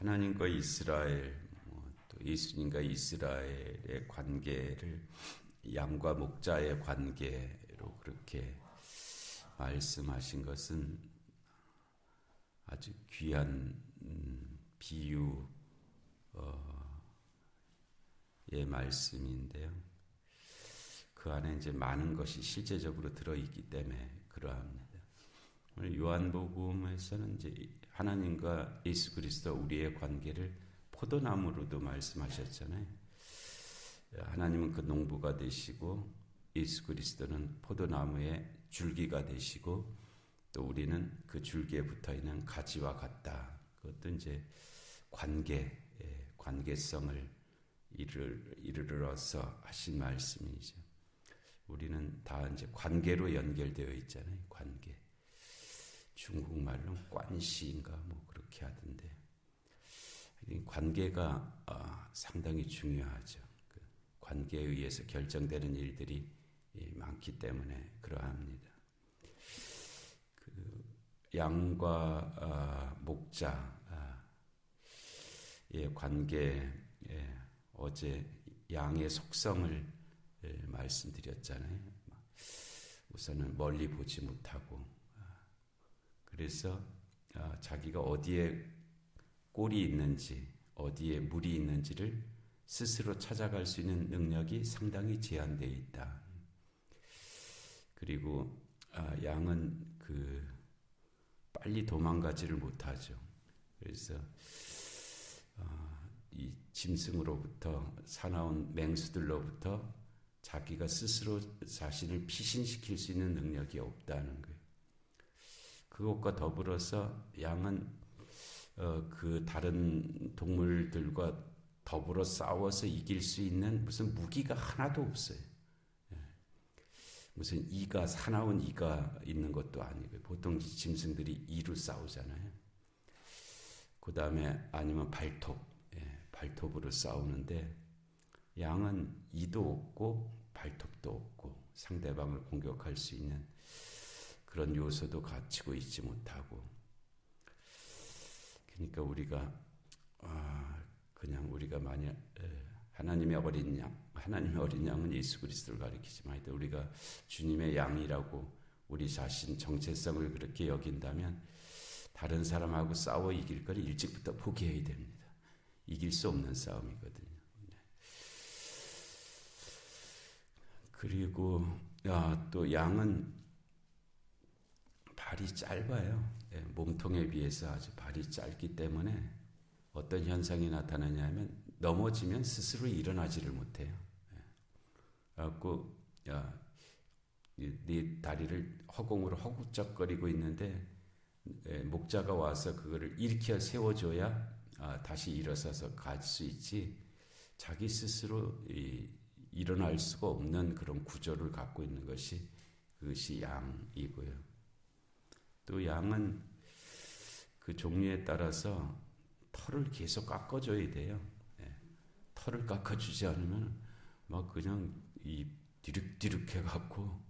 하나님과 이스라엘, 또 예수님과 이스라엘의 관계를 양과 목자의 관계로 그렇게 말씀하신 것은 아주 귀한 비유의 말씀인데요. 그 안에 이제 많은 것이 실제적으로 들어있기 때문에 그러합니다. 오늘 요한복음에서는 이제 하나님과 예수 그리스도 우리의 관계를 포도나무로도 말씀하셨잖아요. 하나님은 그 농부가 되시고 예수 그리스도는 포도나무의 줄기가 되시고 또 우리는 그 줄기에 붙어 있는 가지와 같다. 그것도 이제 관계성을 이르러서 하신 말씀이죠. 우리는 다 이제 관계로 연결되어 있잖아요. 관계. 중국말로는 관시인가 뭐 그렇게 하던데. 관계가 상당히 중요하죠. 그 관계에 의해서 결정되는 일들이 많기 때문에 그러합니다. 그 양과 목자의 관계, 어제 양의 속성을 말씀드렸잖아요. 우선은 멀리 보지 못하고, 그래서 자기가 어디에 꼴이 있는지, 어디에 물이 있는지를 스스로 찾아갈 수 있는 능력이 상당히 제한되어 있다. 그리고 양은 빨리 도망가지를 못하죠. 그래서 이 짐승으로부터 사나운 맹수들로부터 자기가 스스로 자신을 피신시킬 수 있는 능력이 없다는 거예요. 그것과 더불어서 양은 그 다른 동물들과 더불어 싸워서 이길 수 있는 무슨 무기가 하나도 없어요. 무슨 사나운 이가 있는 것도 아니고 보통 짐승들이 이로 싸우잖아요. 그 다음에 아니면 발톱으로 싸우는데 양은 이도 없고 발톱도 없고 상대방을 공격할 수 있는 그런 요소도 갖추고 있지 못하고, 그러니까 우리가 만약 하나님의 어린 양은 예수 그리스도를 가리키지만 우리가 주님의 양이라고 우리 자신 정체성을 그렇게 여긴다면 다른 사람하고 싸워 이길 걸 일찍부터 포기해야 됩니다. 이길 수 없는 싸움이거든요. 그리고 또 양은 발이 짧아요. 몸통에 비해서 아주 발이 짧기 때문에 어떤 현상이 나타나냐면 넘어지면 스스로 일어나지를 못해요. 그래갖고 네 다리를 허공으로 허구적거리고 있는데 목자가 와서 그거를 일으켜 세워줘야 다시 일어서서 갈 수 있지, 자기 스스로 일어날 수가 없는 그런 구조를 갖고 있는 그것이 양이고요. 또 양은 그 종류에 따라서 털을 계속 깎아줘야 돼요. 털을 깎아주지 않으면 막 그냥 뒤룩뒤룩 해갖고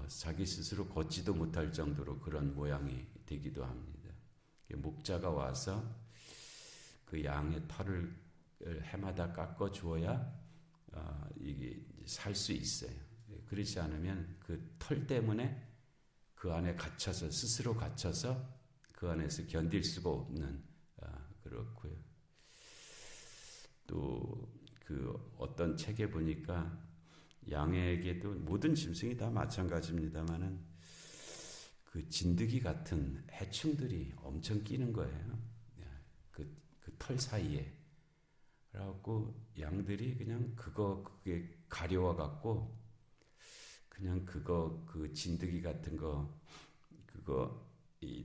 자기 스스로 걷지도 못할 정도로 그런 모양이 되기도 합니다. 목자가 와서 그 양의 털을 해마다 깎아주어야 이게 살 수 있어요. 그렇지 않으면 그 털 때문에 그 안에 스스로 갇혀서 그 안에서 견딜 수가 없는, 그렇고요. 또 어떤 책에 보니까 양에게도 모든 짐승이 다 마찬가지입니다만은 그 진드기 같은 해충들이 엄청 끼는 거예요. 그 털 사이에. 그래갖고 양들이 그냥 그게 가려워 갖고 그냥 그 진드기 같은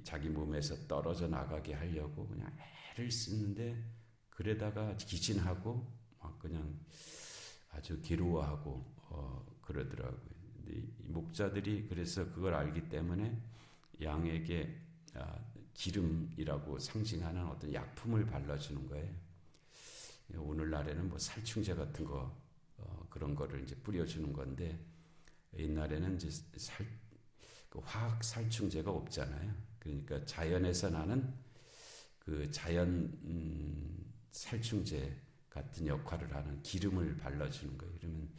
자기 몸에서 떨어져 나가게 하려고 그냥 애를 쓰는데, 그러다가 기진하고 막 그냥 아주 괴로워하고 그러더라고요. 근데 이 목자들이 그래서 그걸 알기 때문에 양에게 기름이라고 상징하는 어떤 약품을 발라주는 거예요. 오늘날에는 뭐 살충제 같은 그런 거를 이제 뿌려주는 건데, 옛날에는 이제 화학 살충제가 없잖아요. 그러니까 자연에서 나는 그 자연 살충제 같은 역할을 하는 기름을 발라주는 거예요. 그러면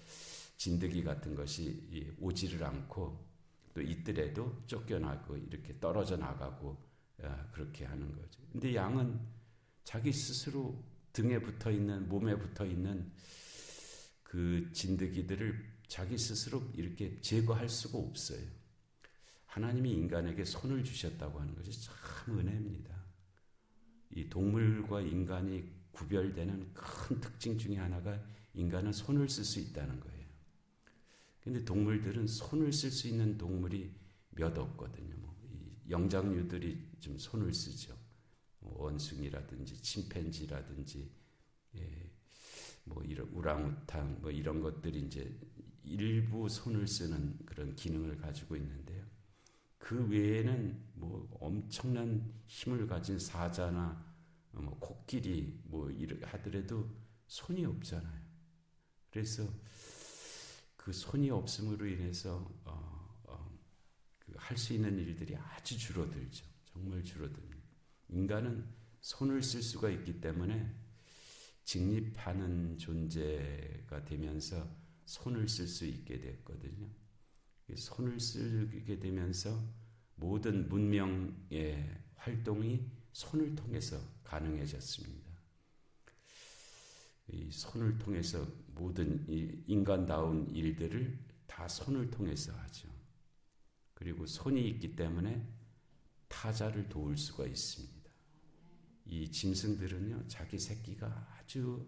진드기 같은 것이 오지를 않고 또 있더라도 쫓겨나고 이렇게 떨어져 나가고 그렇게 하는 거죠. 근데 양은 자기 스스로 등에 붙어 있는, 몸에 붙어 있는 그 진드기들을 자기 스스로 이렇게 제거할 수가 없어요. 하나님이 인간에게 손을 주셨다고 하는 것이 참 은혜입니다. 이 동물과 인간이 구별되는 큰 특징 중에 하나가 인간은 손을 쓸 수 있다는 거예요. 근데 동물들은 손을 쓸 수 있는 동물이 몇 없거든요. 이 영장류들이 좀 손을 쓰죠. 원숭이라든지 침팬지라든지 이런 우랑우탕 이런 것들이 이제 일부 손을 쓰는 그런 기능을 가지고 있는데요. 그 외에는 엄청난 힘을 가진 사자나 코끼리 이렇게 하더라도 손이 없잖아요. 그래서 그 손이 없음으로 인해서 할 수 있는 일들이 아주 줄어들죠. 정말 줄어듭니다. 인간은 손을 쓸 수가 있기 때문에 직립하는 존재가 되면서 손을 쓸 수 있게 됐거든요. 손을 쓰게 되면서 모든 문명의 활동이 손을 통해서 가능해졌습니다. 이 손을 통해서 모든 인간다운 일들을 다 손을 통해서 하죠. 그리고 손이 있기 때문에 타자를 도울 수가 있습니다. 이 짐승들은요, 자기 새끼가 아주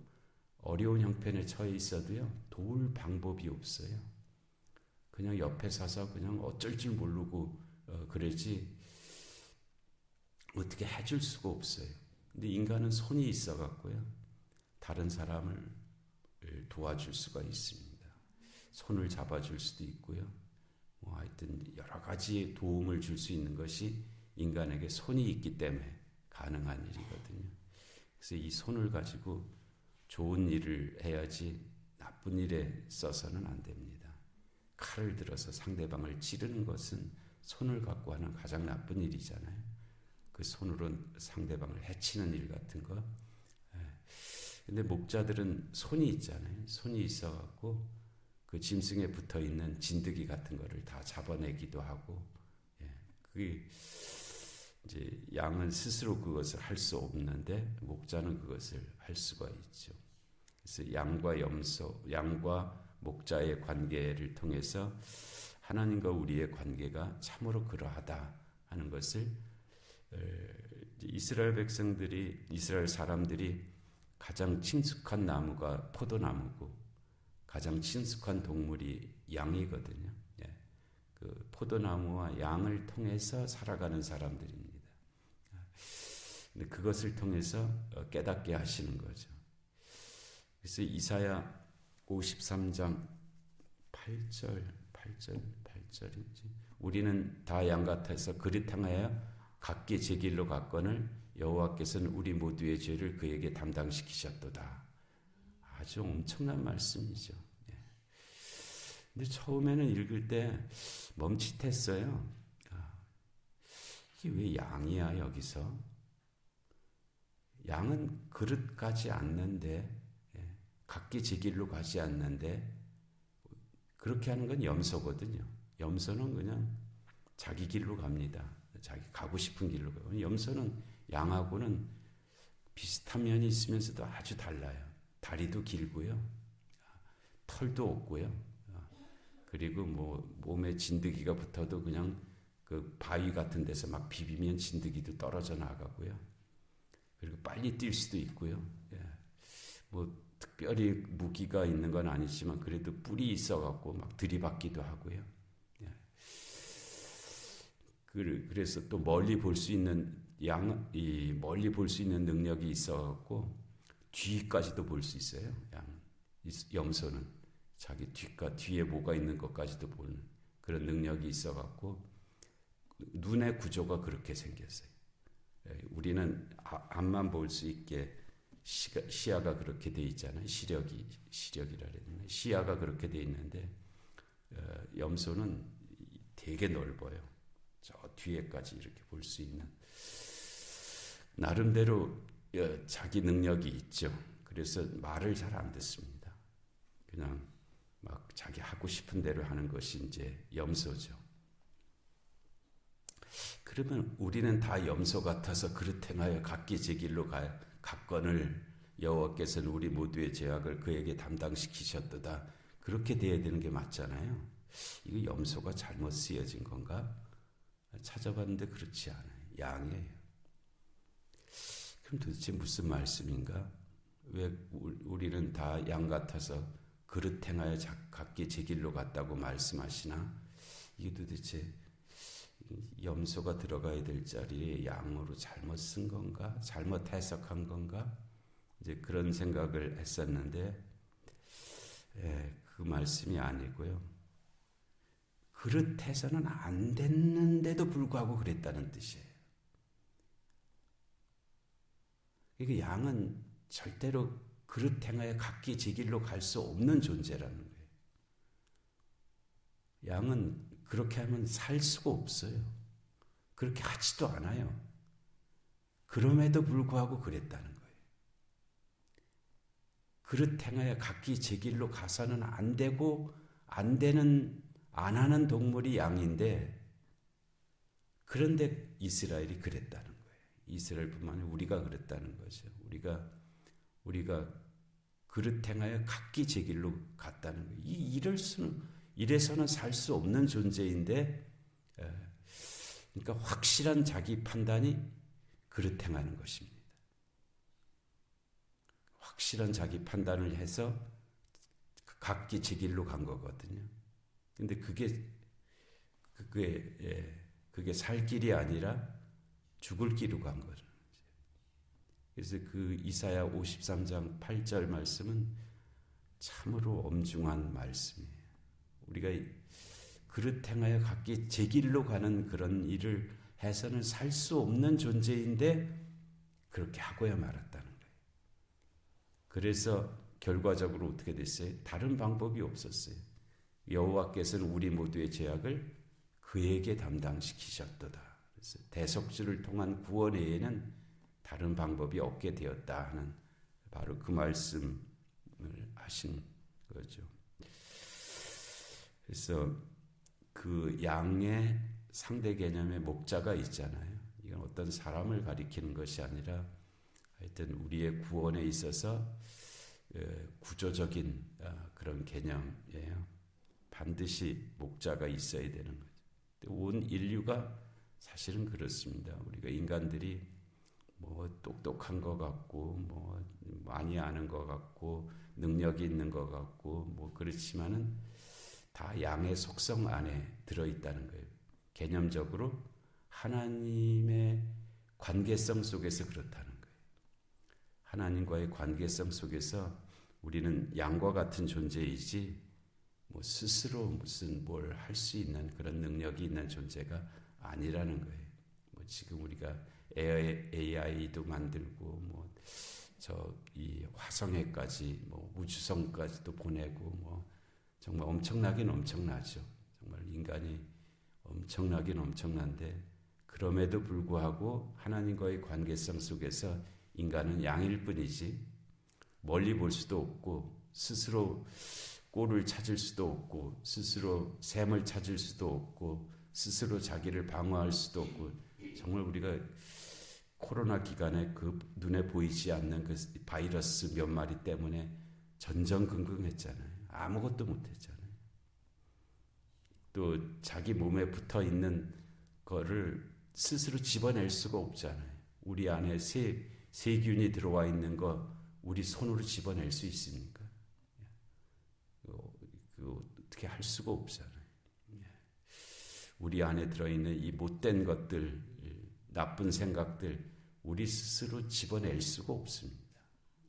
어려운 형편에 처해 있어도요, 도울 방법이 없어요. 그냥 옆에 서서 그냥 어쩔 줄 모르고 그러지 어떻게 해줄 수가 없어요. 근데 인간은 손이 있어갖고요, 다른 사람을 도와줄 수가 있습니다. 손을 잡아줄 수도 있고요. 하여튼 여러 가지 도움을 줄 수 있는 것이 인간에게 손이 있기 때문에 가능한 일이거든요. 그래서 이 손을 가지고 좋은 일을 해야지 나쁜 일에 써서는 안 됩니다. 칼을 들어서 상대방을 찌르는 것은 손을 갖고 하는 가장 나쁜 일이잖아요. 그 손으로 상대방을 해치는 일 같은 거. 근데 목자들은 손이 있잖아요. 손이 있어갖고 그 짐승에 붙어 있는 진드기 같은 거를 다 잡아내기도 하고, 그게 이제 양은 스스로 그것을 할 수 없는데 목자는 그것을 할 수가 있죠. 그래서 양과 목자의 관계를 통해서 하나님과 우리의 관계가 참으로 그러하다 하는 것을 이스라엘 사람들이 가장 친숙한 나무가 포도나무고 가장 친숙한 동물이 양이거든요. 그 포도나무와 양을 통해서 살아가는 사람들입니다. 근데 그것을 통해서 깨닫게 하시는 거죠. 그래서 이사야 53장 8절인지 우리는 다 양 같아서 그릇 향하여 각기 제 길로 갔거늘 여호와께서는 우리 모두의 죄를 그에게 담당시키셨도다. 아주 엄청난 말씀이죠. 근데 처음에는 읽을 때 멈칫했어요. 이게 왜 양이야 여기서? 양은 그릇 가지 않는데, 각기 제 길로 가지 않는데, 그렇게 하는 건 염소거든요. 염소는 그냥 자기 길로 갑니다. 자기 가고 싶은 길로 가고. 염소는 양하고는 비슷한 면이 있으면서도 아주 달라요. 다리도 길고요. 털도 없고요. 그리고 몸에 진드기가 붙어도 그냥 그 바위 같은 데서 막 비비면 진드기도 떨어져 나가고요. 그리고 빨리 뛸 수도 있고요. 특별히 무기가 있는 건 아니지만 그래도 뿔이 있어갖고 막 들이받기도 하고요. 그래서 또 멀리 볼 수 있는 멀리 볼 수 있는 능력이 있어갖고 뒤까지도 볼 수 있어요. 염소는 자기 뒤에 뭐가 있는 것까지도 보는 그런 능력이 있어갖고 눈의 구조가 그렇게 생겼어요. 우리는 앞만 볼 수 있게 시야가 그렇게 돼 있잖아요. 시력이라 그러나 시야가 그렇게 돼 있는데 염소는 되게 넓어요. 저 뒤에까지 이렇게 볼 수 있는 나름대로 자기 능력이 있죠. 그래서 말을 잘 안 듣습니다. 그냥 막 자기 하고 싶은 대로 하는 것이 이제 염소죠. 그러면 우리는 다 염소 같아서 그릇 행하여 각기 제 길로 갔거늘 여호와께서는 우리 모두의 죄악을 그에게 담당시키셨도다. 그렇게 돼야 되는 게 맞잖아요. 이거 염소가 잘못 쓰여진 건가? 찾아봤는데 그렇지 않아요. 양이에요. 그럼 도대체 무슨 말씀인가? 왜 우리는 다 양 같아서 그릇 행하여 각기 제 길로 갔다고 말씀하시나? 이게 도대체 염소가 들어가야 될 자리에 양으로 잘못 쓴 건가? 잘못 해석한 건가? 이제 그런 생각을 했었는데 그 말씀이 아니고요. 그릇해서는 안 됐는데도 불구하고 그랬다는 뜻이에요. 그러니까 양은 절대로 그릇 행하여 각기 제 길로 갈 수 없는 존재라는 거예요. 양은 그렇게 하면 살 수가 없어요. 그렇게 하지도 않아요. 그럼에도 불구하고 그랬다는 거예요. 그릇 행하여 각기 제 길로 가서는 안 되고 안 하는 동물이 양인데 그런데 이스라엘이 그랬다는 거예요. 이스라엘뿐만 아니라 우리가 그랬다는 거죠. 우리가 그릇 행하여 각기 제 길로 갔다는 거예요. 이래서는 살 수 없는 존재인데 그러니까 확실한 자기 판단이 그릇 행하는 것입니다. 확실한 자기 판단을 해서 각기 제 길로 간 거거든요. 근데 그게 살 길이 아니라 죽을 길로 간 거죠. 그래서 그 이사야 53장 8절 말씀은 참으로 엄중한 말씀이에요. 우리가 그릇 행하여 각기 제 길로 가는 그런 일을 해서는 살 수 없는 존재인데 그렇게 하고야 말았다는 거예요. 그래서 결과적으로 어떻게 됐어요? 다른 방법이 없었어요. 여호와께서는 우리 모두의 죄악을 그에게 담당시키셨도다. 그래서 대속주를 통한 구원 외에는 다른 방법이 없게 되었다 하는 바로 그 말씀을 하신 거죠. 그래서 그 양의 상대 개념의 목자가 있잖아요. 이건 어떤 사람을 가리키는 것이 아니라 하여튼 우리의 구원에 있어서 구조적인 그런 개념이에요. 반드시 목자가 있어야 되는 거죠. 온 인류가 사실은 그렇습니다. 우리가 인간들이 뭐 똑똑한 것 같고 뭐 많이 아는 것 같고 능력이 있는 것 같고 뭐 그렇지만은 다 양의 속성 안에 들어있다는 거예요. 개념적으로 하나님의 관계성 속에서 그렇다는 거예요. 하나님과의 관계성 속에서 우리는 양과 같은 존재이지 뭐 스스로 무슨 뭘 할 수 있는 그런 능력이 있는 존재가 아니라는 거예요. 뭐 지금 우리가 AI도 만들고 뭐 이 화성에까지 뭐 우주선까지도 보내고 뭐 정말 엄청나긴 엄청나죠. 정말 인간이 엄청나긴 엄청난데 그럼에도 불구하고 하나님과의 관계성 속에서 인간은 양일 뿐이지 멀리 볼 수도 없고 스스로 꼴을 찾을 수도 없고 스스로 샘을 찾을 수도 없고 스스로 자기를 방어할 수도 없고 정말 우리가 코로나 기간에 그 눈에 보이지 않는 그 바이러스 몇 마리 때문에 전전긍긍했잖아요. 아무것도 못했잖아요. 또 자기 몸에 붙어 있는 거를 스스로 집어낼 수가 없잖아요. 우리 안에 세균이 들어와 있는 거 우리 손으로 집어낼 수 있습니까? 그거 어떻게 할 수가 없잖아요. 우리 안에 들어있는 이 못된 것들, 나쁜 생각들 우리 스스로 집어낼 수가 없습니다.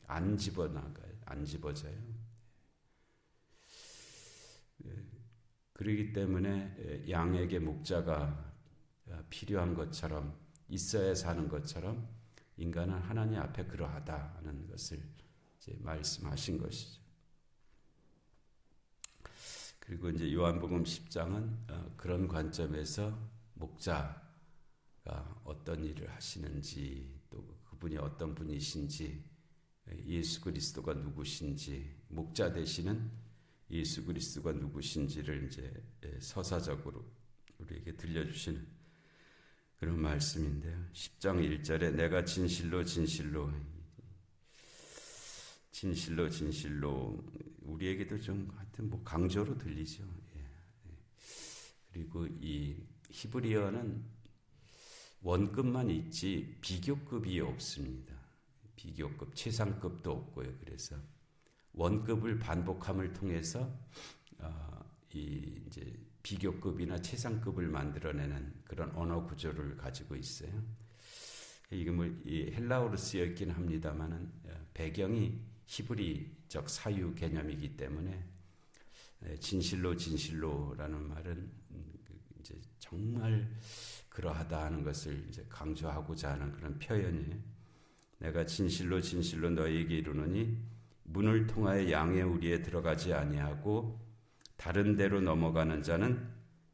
안 집어나가요. 안 집어져요. 그렇기 때문에 양에게 목자가 필요한 것처럼 있어야 사는 것처럼 인간은 하나님 앞에 그러하다 하는 것을 이제 말씀하신 것이죠. 그리고 이제 요한복음 10장은 그런 관점에서 목자가 어떤 일을 하시는지 또 그분이 어떤 분이신지, 예수 그리스도가 누구신지, 목자 되시는 예수 그리스도가 누구신지를 이제 서사적으로 우리에게 들려주시는 그런 말씀인데요. 10장 1절에 내가 진실로 우리에게도 좀 하여튼 뭐 강조로 들리죠. 그리고 이 히브리어는 원급만 있지 비교급이 없습니다. 비교급, 최상급도 없고요. 그래서 원급을 반복함을 통해서 이제 비교급이나 최상급을 만들어내는 그런 언어 구조를 가지고 있어요. 이게 뭐 헬라어로 쓰여 있긴 합니다만은 배경이 히브리적 사유 개념이기 때문에 진실로라는 말은 이제 정말 그러하다 하는 것을 이제 강조하고자 하는 그런 표현이에요. 내가 진실로 너희에게 이르노니 문을 통하여 양의 우리에 들어가지 아니하고 다른 데로 넘어가는 자는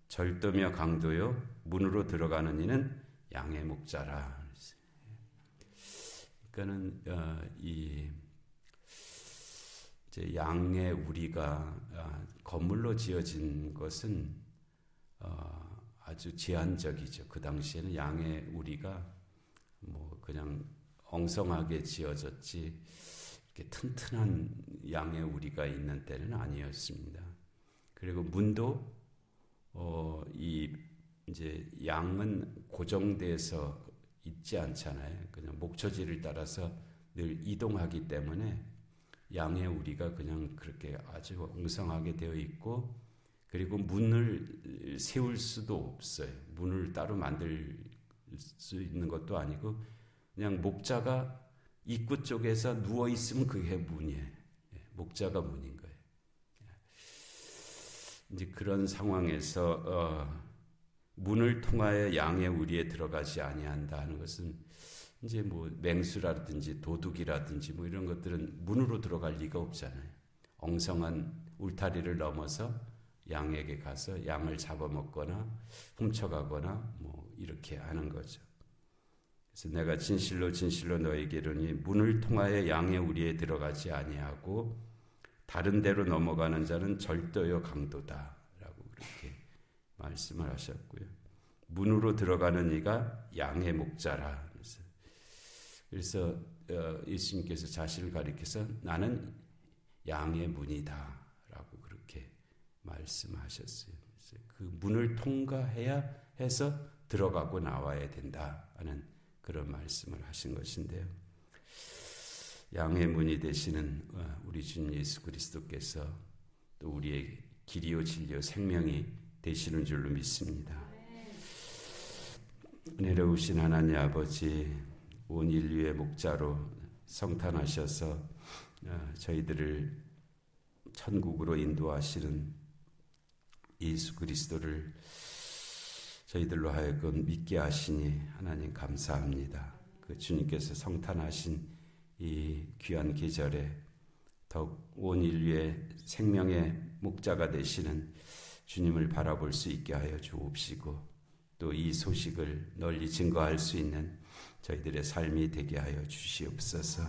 절도며 강도요 문으로 들어가는 이는 양의 목자라. 그러니까는 이제 양의 우리가 건물로 지어진 것은 아주 제한적이죠. 그 당시에는 양의 우리가 뭐 그냥 엉성하게 지어졌지 이렇게 튼튼한 양의 우리가 있는 때는 아니었습니다. 그리고 문도 이제 양은 고정돼서 있지 않잖아요. 그냥 목처지를 따라서 늘 이동하기 때문에 양의 우리가 그냥 그렇게 아주 엉성하게 되어 있고, 그리고 문을 세울 수도 없어요. 문을 따로 만들 수 있는 것도 아니고 그냥 목자가 입구 쪽에서 누워 있으면 그게 문이에요. 목자가 문인 거예요. 이제 그런 상황에서 문을 통하여 양의 우리에 들어가지 아니한다 하는 것은 이제 뭐 맹수라든지 도둑이라든지 뭐 이런 것들은 문으로 들어갈 리가 없잖아요. 엉성한 울타리를 넘어서 양에게 가서 양을 잡아먹거나 훔쳐가거나 뭐 이렇게 하는 거죠. 그래서 내가 진실로 너에게 이르니 문을 통하여 양의 우리에 들어가지 아니하고 다른 데로 넘어가는 자는 절도요 강도다 라고 그렇게 말씀을 하셨고요. 문으로 들어가는 이가 양의 목자라. 그래서 예수님께서 자신을 가리켜서 나는 양의 문이다 라고 그렇게 말씀하셨어요. 그래서 그 문을 통과해야 해서 들어가고 나와야 된다 하는 그런 말씀을 하신 것인데요. 양의 문이 되시는 우리 주님 예수 그리스도께서 또 우리의 길이요 진리요 생명이 되시는 줄로 믿습니다. 은혜로우신 하나님 아버지, 온 인류의 목자로 성탄하셔서 저희들을 천국으로 인도하시는 예수 그리스도를 저희들로 하여금 믿게 하시니 하나님 감사합니다. 그 주님께서 성탄하신 이 귀한 계절에 더욱 온 인류의 생명의 목자가 되시는 주님을 바라볼 수 있게 하여 주옵시고, 또 이 소식을 널리 증거할 수 있는 저희들의 삶이 되게 하여 주시옵소서.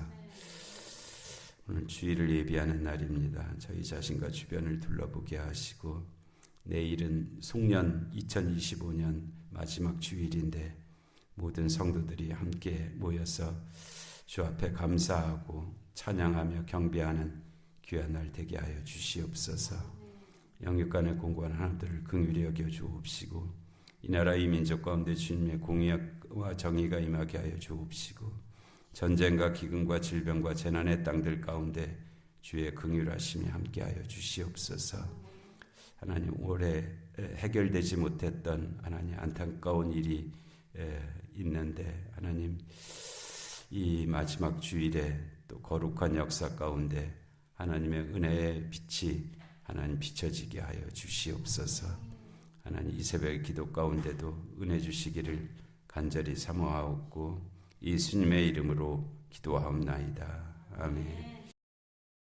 오늘 주일을 예비하는 날입니다. 저희 자신과 주변을 둘러보게 하시고, 내일은 송년 2025년 마지막 주일인데 모든 성도들이 함께 모여서 주 앞에 감사하고 찬양하며 경배하는 귀한 날 되게 하여 주시옵소서. 영육간에 공고한 하나님들을 긍휼히 여겨 주옵시고, 이 나라 이 민족 가운데 주님의 공의와 정의가 임하게 하여 주옵시고, 전쟁과 기근과 질병과 재난의 땅들 가운데 주의 긍휼하심이 함께하여 주시옵소서. 하나님, 올해 해결되지 못했던 하나님 안타까운 일이 있는데 하나님, 이 마지막 주일에 또 거룩한 역사 가운데 하나님의 은혜의 빛이 하나님 비춰지게 하여 주시옵소서. 하나님, 이 새벽의 기도 가운데도 은혜 주시기를 간절히 사모하옵고 예수님의 이름으로 기도하옵나이다. 아멘.